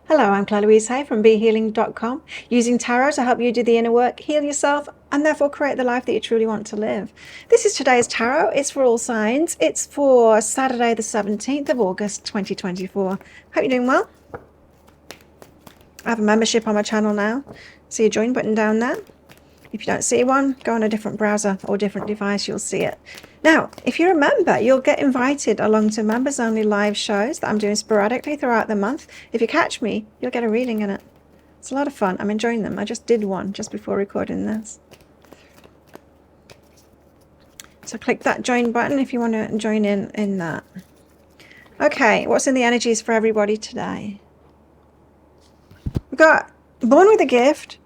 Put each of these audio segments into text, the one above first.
Hello, I'm Claire Louise Hay from BeHealing.com, using tarot to help you do the inner work, heal yourself, and therefore create the life that you truly want to live. This is today's tarot. It's for all signs. It's for Saturday, the 17th of August, 2024. Hope you're doing well. I have a membership on my channel now. See a join button down there. If you don't see one, go on a different browser or different device, you'll see it. Now, if you're a member, you'll get invited along to members-only live shows that I'm doing sporadically throughout the month. If you catch me, you'll get a reading in it. It's a lot of fun. I'm enjoying them. I just did one just before recording this. So click that join button if you want to join in that. Okay, what's in the energies for everybody today? We've got born with a gift.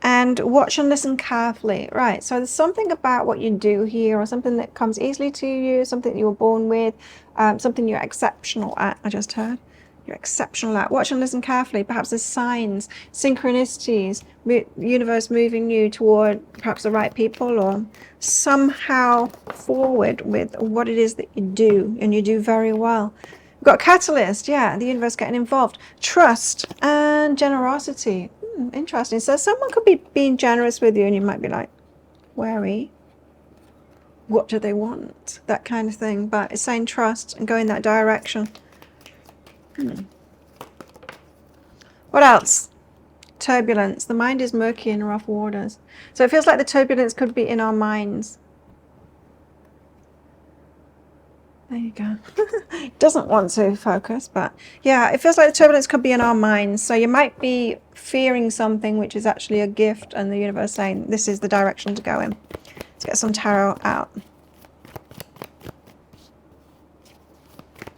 And watch and listen carefully. Right, so there's something about what you do here, or something that comes easily to you, something you were born with, something you're exceptional at. I just heard you're exceptional at. Watch and listen carefully. Perhaps there's signs, synchronicities, universe moving you toward perhaps the right people, or somehow forward with what it is that you do, and you do very well. We've got catalyst, yeah, the universe getting involved. Trust and generosity. Interesting. So someone could be being generous with you and you might be like wary. What do they want? That kind of thing. But it's saying trust and go in that direction. What else? Turbulence. The mind is murky and rough waters. So it feels like the turbulence could be in our minds. There you go. Doesn't want to focus, but yeah, it feels like the turbulence could be in our minds. So you might be fearing something which is actually a gift, and the universe saying this is the direction to go in. Let's get some tarot out.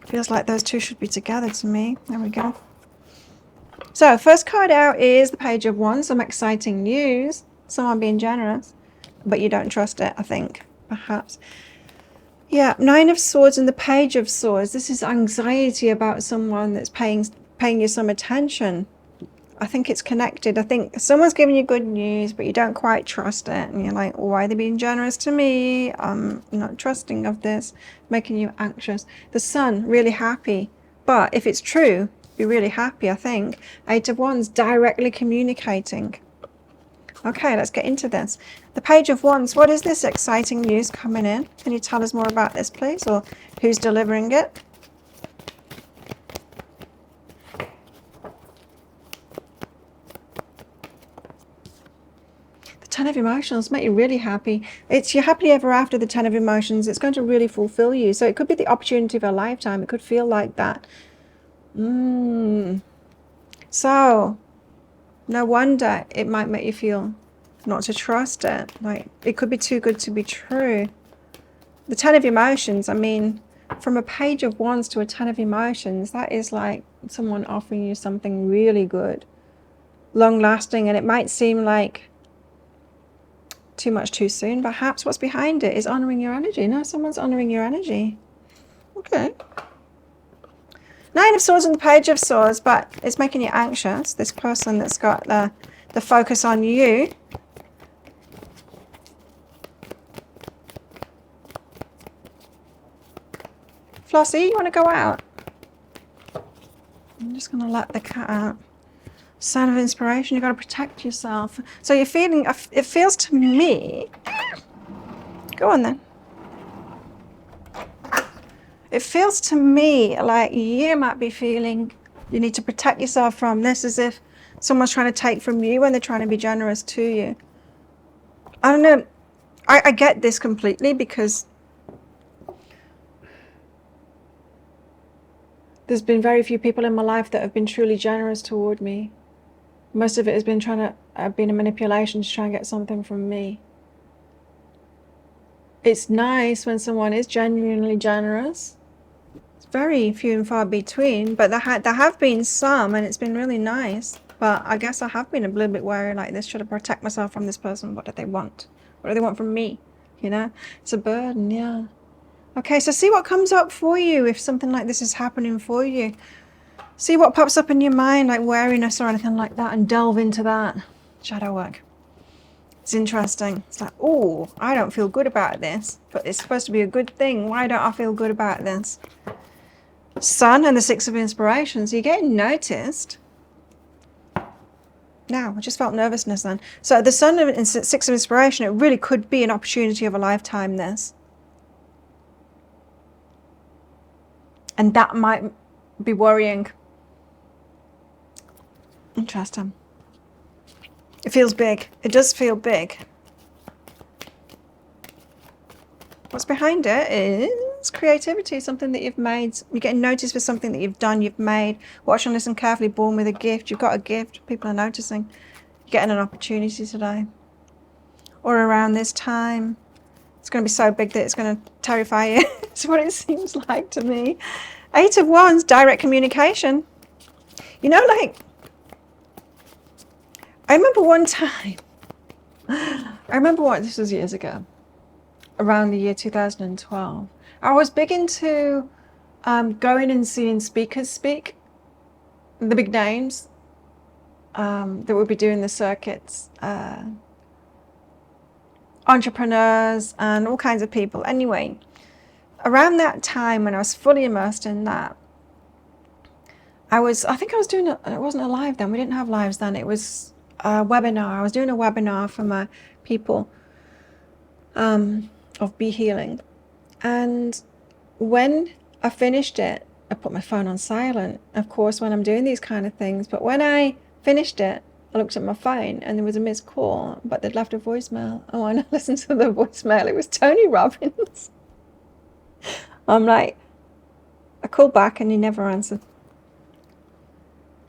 Feels like those two should be together to me. There we go. So first card out is the Page of Wands. Some exciting news. Someone being generous, but you don't trust it, I think, perhaps. Yeah, Nine of Swords and the Page of Swords. This is anxiety about someone that's paying you some attention. I think it's connected. I think someone's giving you good news, but you don't quite trust it. And you're like, why are they being generous to me? I'm not trusting of this. Making you anxious. The Sun, really happy. But if it's true, be really happy, I think. Eight of Wands, directly communicating. Okay, let's get into this. The Page of Wands, what is this exciting news coming in? Can you tell us more about this, please? Or who's delivering it? The Ten of Emotions make you really happy. It's your happily ever after, the Ten of Emotions. It's going to really fulfill you. So it could be the opportunity of a lifetime. It could feel like that. So no wonder it might make you feel not to trust it. Like, it could be too good to be true. The Ten of Emotions, I mean, from a Page of Wands to a Ten of Emotions, that is like someone offering you something really good, long lasting, and it might seem like too much too soon. Perhaps what's behind it is honoring your energy. No, someone's honoring your energy. Okay. Nine of Swords and the Page of Swords, but it's making you anxious. This person that's got the focus on you. Flossie, you want to go out? I'm just going to let the cat out. Sign of inspiration, you've got to protect yourself. So you're feeling, it feels to me, go on then. It feels to me like you might be feeling you need to protect yourself from this, as if someone's trying to take from you when they're trying to be generous to you. I don't know. I get this completely, because there's been very few people in my life that have been truly generous toward me. Most of it has been been a manipulation to try and get something from me. It's nice when someone is genuinely generous. It's very few and far between, but there have been some, and it's been really nice. But I guess I have been a little bit wary, like this. Should I protect myself from this person? What do they want? What do they want from me? You know, it's a burden, yeah. Okay, so see what comes up for you if something like this is happening for you. See what pops up in your mind, like wariness or anything like that, and delve into that. Shadow work. It's interesting. It's like, oh, I don't feel good about this, but it's supposed to be a good thing. Why don't I feel good about this? Sun and the Six of Inspirations. You're getting noticed. Now, I just felt nervousness then. So the Sun and Six of Inspiration, it really could be an opportunity of a lifetime, this. And that might be worrying. Interesting. It feels big. It does feel big. What's behind it is creativity, something that you've made. You're getting noticed for something that you've done, you've made. Watch and listen carefully, born with a gift. You've got a gift. People are noticing. You're getting an opportunity today. Or around this time. It's going to be so big that it's going to terrify you. It's what it seems like to me. 8 of Wands, direct communication. You know, like, I remember one time, this was years ago, around the year 2012. I was big into going and seeing speakers speak, the big names that would be doing the circuits, entrepreneurs and all kinds of people. Anyway, around that time when I was fully immersed in that, I think I was doing it wasn't a live then, we didn't have lives then, it was a webinar. I was doing a webinar for my people of Be Healing, and when I finished it, I put my phone on silent, of course, when I'm doing these kind of things, but when I finished it, I looked at my phone and there was a missed call, but they'd left a voicemail. Oh, and I listened to the voicemail. It was Tony Robbins. I'm like, I called back and he never answered.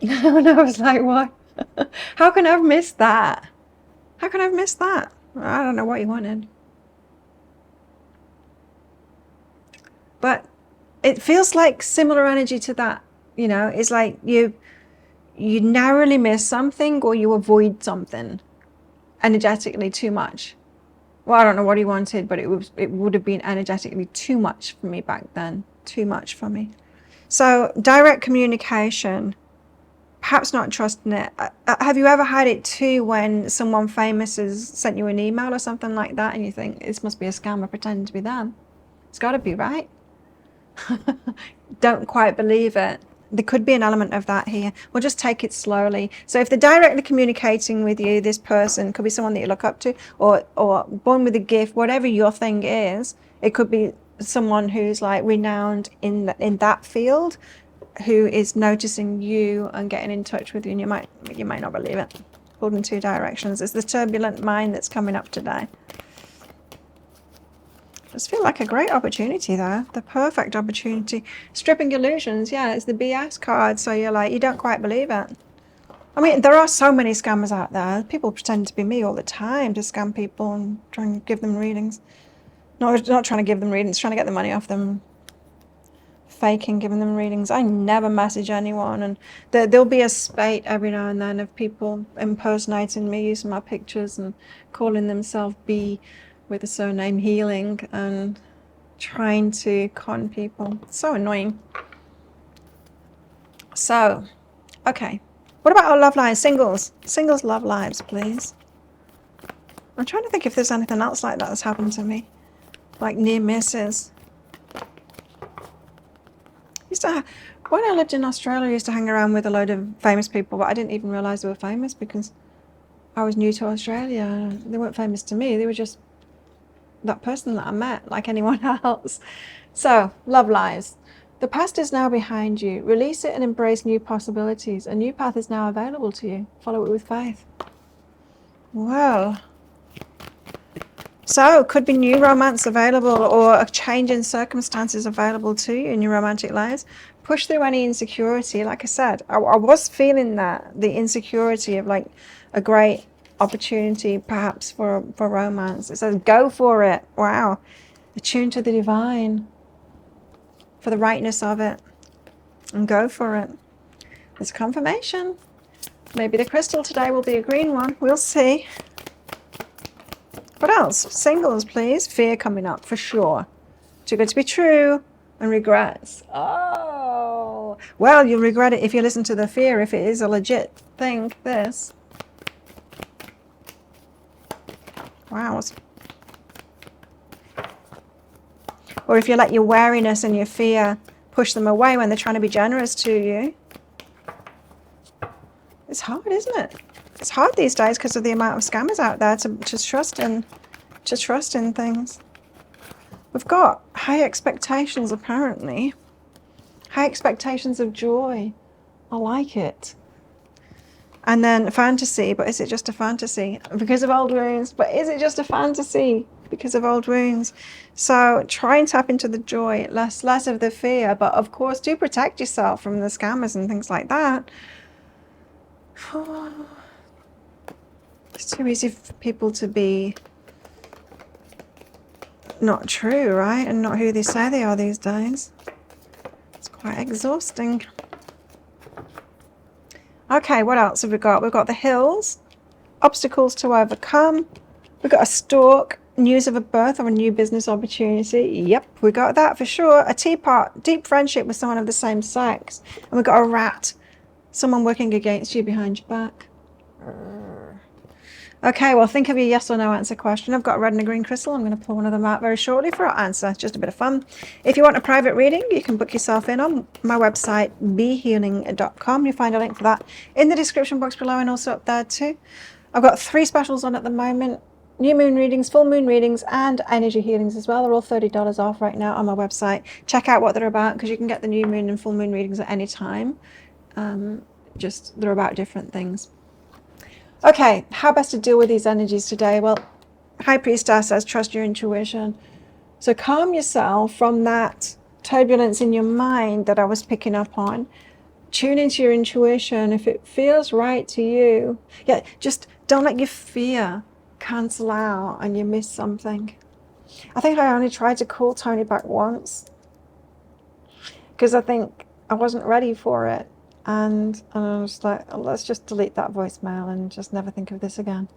And I was like, what? How can I have missed that? How can I have missed that? I don't know what he wanted. But it feels like similar energy to that. You know, it's like you narrowly miss something or you avoid something energetically too much. Well, I don't know what he wanted, but it would have been energetically too much for me back then. Too much for me. So direct communication, perhaps not trusting it. Have you ever had it too when someone famous has sent you an email or something like that and you think, this must be a scammer pretending to be them? It's got to be, right? Don't quite believe it. There could be an element of that here. We'll just take it slowly. So if they're directly communicating with you, this person could be someone that you look up to, or born with a gift, whatever your thing is. It could be someone who's like renowned in that field, who is noticing you and getting in touch with you, and you might not believe it. Pulled in 2 directions. It's the turbulent mind that's coming up today. Just feel like a great opportunity though, the perfect opportunity. Stripping illusions, yeah, it's the BS card, so you're like, you don't quite believe it. I mean, there are so many scammers out there. People pretend to be me all the time to scam people and try and give them readings. Not trying to give them readings, trying to get the money off them. Faking giving them readings. I never message anyone, and there'll be a spate every now and then of people impersonating me, using my pictures and calling themselves B with the surname Healing and trying to con people. It's so annoying. So, okay. What about our love lives? Singles love lives, please. I'm trying to think if there's anything else like that that's happened to me. Like near misses. When I lived in Australia, I used to hang around with a load of famous people, but I didn't even realise they were famous because I was new to Australia. They weren't famous to me. They were just that person that I met, like anyone else. So, love lives. The past is now behind you. Release it and embrace new possibilities. A new path is now available to you. Follow it with faith. Well, so could be new romance available or a change in circumstances available to you in your romantic lives. Push through any insecurity. Like I said, I was feeling that, the insecurity of like a great opportunity perhaps for romance. It says go for it. Wow. Attune to the divine, for the rightness of it, and go for it. There's confirmation. Maybe the crystal today will be a green one. We'll see. What else? Singles, please. Fear coming up for sure. Too good to be true. And regrets. Oh, well, you'll regret it if you listen to the fear, if it is a legit thing, this. Wow. Or if you let your wariness and your fear push them away when they're trying to be generous to you. It's hard, isn't it? It's hard these days because of the amount of scammers out there to trust in things. We've got high expectations, apparently. High expectations of joy. I like it. And then fantasy, but is it just a fantasy? Because of old wounds, but is it just a fantasy? Because of old wounds. So try and tap into the joy, less of the fear, but of course do protect yourself from the scammers and things like that. It's too easy for people to be not true, right? And not who they say they are these days. It's quite exhausting. Okay, what else have we got? We've got the hills, obstacles to overcome. We've got a stork, news of a birth or a new business opportunity. Yep, we got that for sure. A teapot, deep friendship with someone of the same sex. And we've got a rat, someone working against you behind your back. Okay, well, think of your yes or no answer question. I've got a red and a green crystal. I'm going to pull one of them out very shortly for our answer. It's just a bit of fun. If you want a private reading, you can book yourself in on my website, behealing.com. You'll find a link for that in the description box below and also up there too. I've got 3 specials on at the moment. New moon readings, full moon readings, and energy healings as well. They're all $30 off right now on my website. Check out what they're about because you can get the new moon and full moon readings at any time. Just they're about different things. Okay, how best to deal with these energies today? Well, High Priestess says trust your intuition. So calm yourself from that turbulence in your mind that I was picking up on. Tune into your intuition. If it feels right to you, yeah, just don't let your fear cancel out and you miss something. I think I only tried to call Tony back once because I think I wasn't ready for it. And I was like, oh, let's just delete that voicemail and just never think of this again.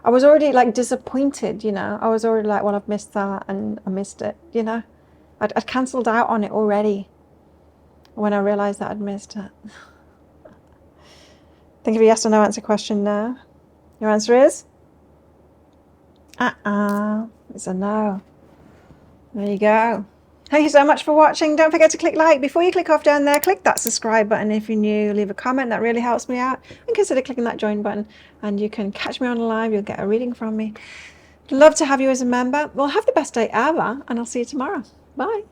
I was already like disappointed, you know. I was already like, well, I've missed that and I missed it, you know. I'd cancelled out on it already when I realised that I'd missed it. Think of a yes or no answer question now. Your answer is? It's a no. There you go. Thank you so much for watching. Don't forget to click like. Before you click off down there, click that subscribe button if you're new. Leave a comment. That really helps me out. And consider clicking that join button. And you can catch me on live. You'll get a reading from me. Love to have you as a member. Well, have the best day ever. And I'll see you tomorrow. Bye.